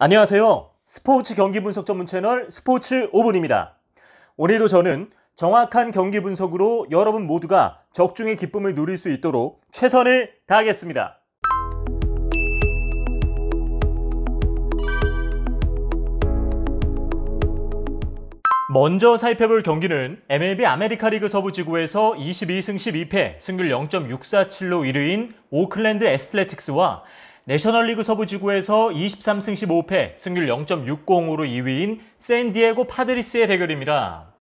안녕하세요. 스포츠 경기 분석 전문 채널 스포츠 5분입니다. 오늘도 저는 정확한 경기 분석으로 여러분 모두가 적중의 기쁨을 누릴 수 있도록 최선을 다하겠습니다. 먼저 살펴볼 경기는 MLB 아메리카리그 서부지구에서 22승 12패, 승률 0.647로 1위인 오클랜드 애슬레틱스와 내셔널리그 서부지구에서 23승 15패, 승률 0.60으로 2위인 샌디에고 파드리스의 대결입니다.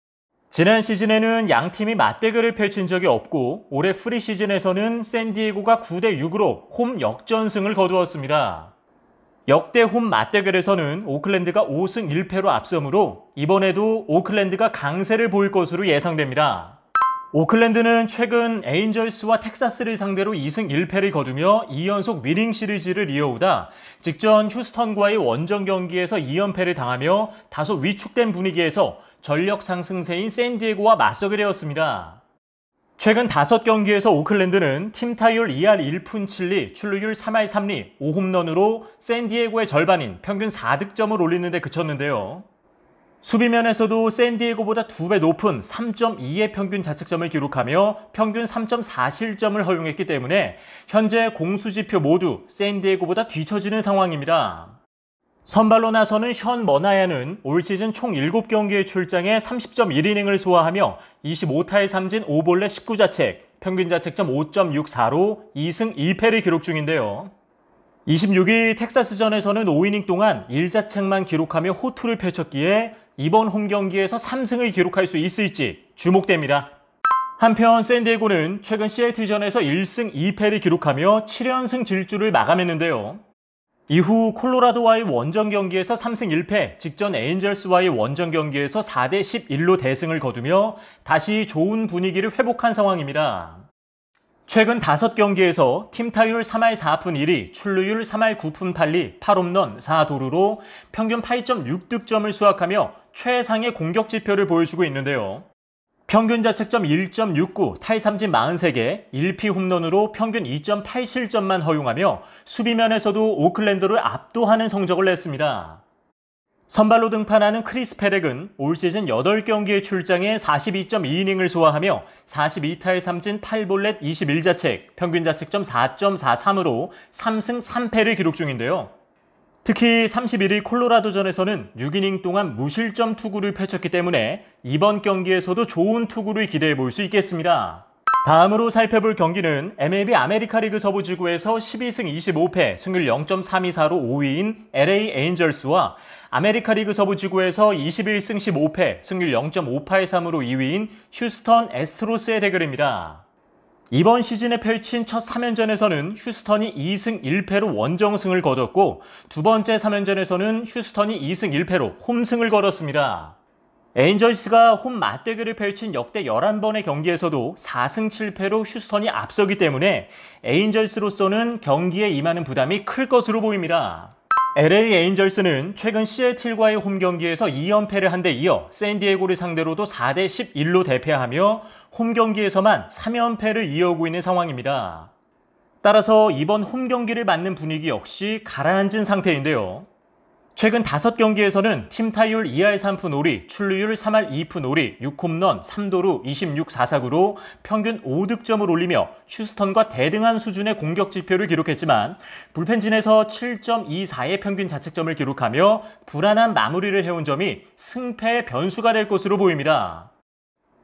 지난 시즌에는 양팀이 맞대결을 펼친 적이 없고 올해 프리시즌에서는 샌디에고가 9대6으로 홈 역전승을 거두었습니다. 역대 홈 맞대결에서는 오클랜드가 5승 1패로 앞서므로 이번에도 오클랜드가 강세를 보일 것으로 예상됩니다. 오클랜드는 최근 에인절스와 텍사스를 상대로 2승 1패를 거두며 2연속 위닝 시리즈를 이어오다 직전 휴스턴과의 원정 경기에서 2연패를 당하며 다소 위축된 분위기에서 전력 상승세인 샌디에고와 맞서게 되었습니다. 최근 5경기에서 오클랜드는 팀 타율 2할 1푼 7리, 출루율 3할 3리, 5홈런으로 샌디에고의 절반인 평균 4득점을 올리는 데 그쳤는데요. 수비면에서도 샌디에고보다 2배 높은 3.2의 평균 자책점을 기록하며 평균 3.4실점을 허용했기 때문에 현재 공수지표 모두 샌디에고보다 뒤처지는 상황입니다. 선발로 나서는 션 머나야는 올 시즌 총 7경기에 출장해 30.1이닝을 소화하며 25타의 삼진 5볼넷 19자책, 평균 자책점 5.64로 2승 2패를 기록 중인데요. 26일 텍사스전에서는 5이닝 동안 1자책만 기록하며 호투를 펼쳤기에 이번 홈경기에서 3승을 기록할 수 있을지 주목됩니다. 한편 샌디에고는 최근 시애틀전에서 1승 2패를 기록하며 7연승 질주를 마감했는데요. 이후 콜로라도와의 원정 경기에서 3승 1패, 직전 에인절스와의 원정 경기에서 4대 11로 대승을 거두며 다시 좋은 분위기를 회복한 상황입니다. 최근 5경기에서 팀 타율 3할 4푼 1리, 출루율 3할 9푼 8리, 8홈런 4도루로 평균 8.6득점을 수확하며 최상의 공격 지표를 보여주고 있는데요. 평균 자책점 1.69, 탈삼진 43개, 1피 홈런으로 평균 2.8실점만 허용하며 수비면에서도 오클랜드를 압도하는 성적을 냈습니다. 선발로 등판하는 크리스 페렉은 올 시즌 8경기에 출장해 42.2이닝을 소화하며 42타의 삼진 8볼넷 21자책, 평균 자책점 4.43으로 3승 3패를 기록 중인데요. 특히 31일 콜로라도전에서는 6이닝 동안 무실점 투구를 펼쳤기 때문에 이번 경기에서도 좋은 투구를 기대해 볼 수 있겠습니다. 다음으로 살펴볼 경기는 MLB 아메리카리그 서부지구에서 12승 25패, 승률 0.324로 5위인 LA 에인절스와 아메리카리그 서부지구에서 21승 15패, 승률 0.583으로 2위인 휴스턴 애스트로스의 대결입니다. 이번 시즌에 펼친 첫 3연전에서는 휴스턴이 2승 1패로 원정승을 거뒀고 두 번째 3연전에서는 휴스턴이 2승 1패로 홈승을 거뒀습니다. 에인절스가 홈 맞대결을 펼친 역대 11번의 경기에서도 4승 7패로 휴스턴이 앞서기 때문에 에인절스로서는 경기에 임하는 부담이 클 것으로 보입니다. LA 에인절스는 최근 시애틀과의 홈 경기에서 2연패를 한 데 이어 샌디에고를 상대로도 4대 11로 대패하며 홈 경기에서만 3연패를 이어오고 있는 상황입니다. 따라서 이번 홈 경기를 맞는 분위기 역시 가라앉은 상태인데요. 최근 5경기에서는 팀 타율 2할 3푼 5리, 출루율 3할 2푼 5리, 6홈런, 3도루, 26사사구로 평균 5득점을 올리며 휴스턴과 대등한 수준의 공격 지표를 기록했지만 불펜진에서 7.24의 평균 자책점을 기록하며 불안한 마무리를 해온 점이 승패의 변수가 될 것으로 보입니다.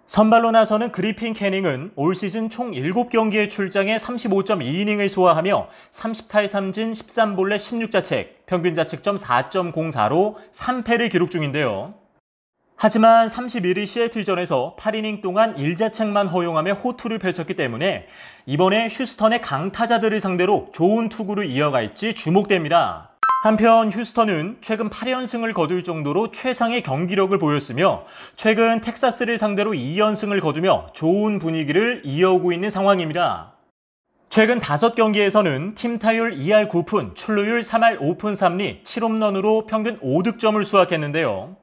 선발로 나서는 그리핀 캐닝은 올 시즌 총 7경기에 출장해 35.2이닝을 소화하며 30타의 삼진 13볼넷 16자책, 평균 자책점 4.04로 3패를 기록 중인데요. 하지만 31일 시애틀전에서 8이닝 동안 1자책만 허용하며 호투를 펼쳤기 때문에 이번에 휴스턴의 강타자들을 상대로 좋은 투구를 이어갈지 주목됩니다. 한편 휴스턴은 최근 8연승을 거둘 정도로 최상의 경기력을 보였으며 최근 텍사스를 상대로 2연승을 거두며 좋은 분위기를 이어오고 있는 상황입니다. 최근 5경기에서는 팀 타율 2할 9푼, 출루율 3할 5푼 3리, 7홈런으로 평균 5득점을 수확했는데요.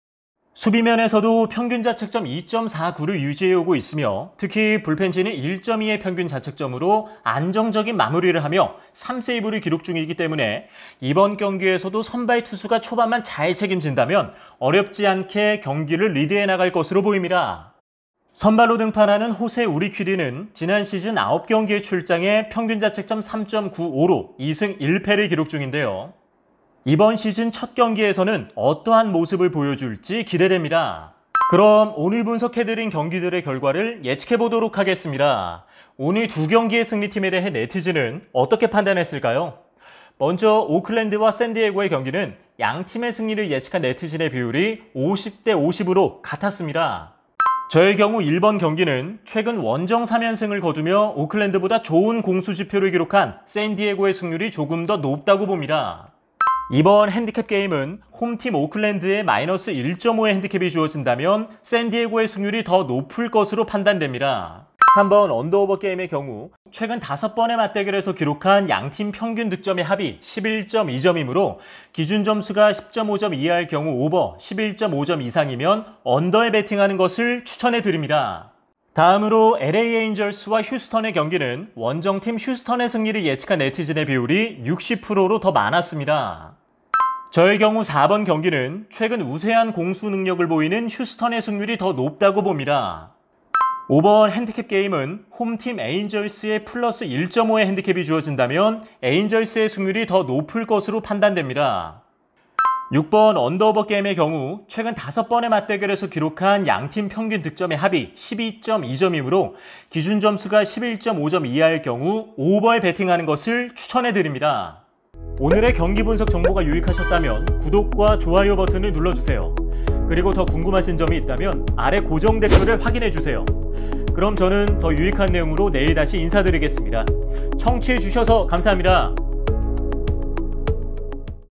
수비면에서도 평균 자책점 2.49를 유지해오고 있으며 특히 불펜진이 1.2의 평균 자책점으로 안정적인 마무리를 하며 3세이브를 기록 중이기 때문에 이번 경기에서도 선발 투수가 초반만 잘 책임진다면 어렵지 않게 경기를 리드해 나갈 것으로 보입니다. 선발로 등판하는 호세 우리퀴리는 지난 시즌 9경기에 출장해 평균 자책점 3.95로 2승 1패를 기록 중인데요. 이번 시즌 첫 경기에서는 어떠한 모습을 보여줄지 기대됩니다. 그럼 오늘 분석해드린 경기들의 결과를 예측해보도록 하겠습니다. 오늘 두 경기의 승리팀에 대해 네티즌은 어떻게 판단했을까요? 먼저 오클랜드와 샌디에고의 경기는 양 팀의 승리를 예측한 네티즌의 비율이 50대 50으로 같았습니다. 저의 경우 1번 경기는 최근 원정 3연승을 거두며 오클랜드보다 좋은 공수 지표를 기록한 샌디에고의 승률이 조금 더 높다고 봅니다. 이번 핸디캡 게임은 홈팀 오클랜드에 마이너스 1.5의 핸디캡이 주어진다면 샌디에고의 승률이 더 높을 것으로 판단됩니다. 3번 언더오버 게임의 경우 최근 5번의 맞대결에서 기록한 양팀 평균 득점의 합이 11.2점이므로 기준 점수가 10.5점 이하일 경우 오버, 11.5점 이상이면 언더에 베팅하는 것을 추천해 드립니다. 다음으로 LA 에인절스와 휴스턴의 경기는 원정팀 휴스턴의 승리를 예측한 네티즌의 비율이 60%로 더 많았습니다. 저의 경우 4번 경기는 최근 우세한 공수 능력을 보이는 휴스턴의 승률이 더 높다고 봅니다. 5번 핸디캡 게임은 홈팀 에인절스의 플러스 1.5의 핸디캡이 주어진다면 에인절스의 승률이 더 높을 것으로 판단됩니다. 6번 언더오버 게임의 경우 최근 5번의 맞대결에서 기록한 양팀 평균 득점의 합이 12.2점이므로 기준 점수가 11.5점 이하일 경우 오버에 베팅하는 것을 추천해 드립니다. 오늘의 경기 분석 정보가 유익하셨다면 구독과 좋아요 버튼을 눌러주세요. 그리고 더 궁금하신 점이 있다면 아래 고정 댓글을 확인해 주세요. 그럼 저는 더 유익한 내용으로 내일 다시 인사드리겠습니다. 청취해 주셔서 감사합니다.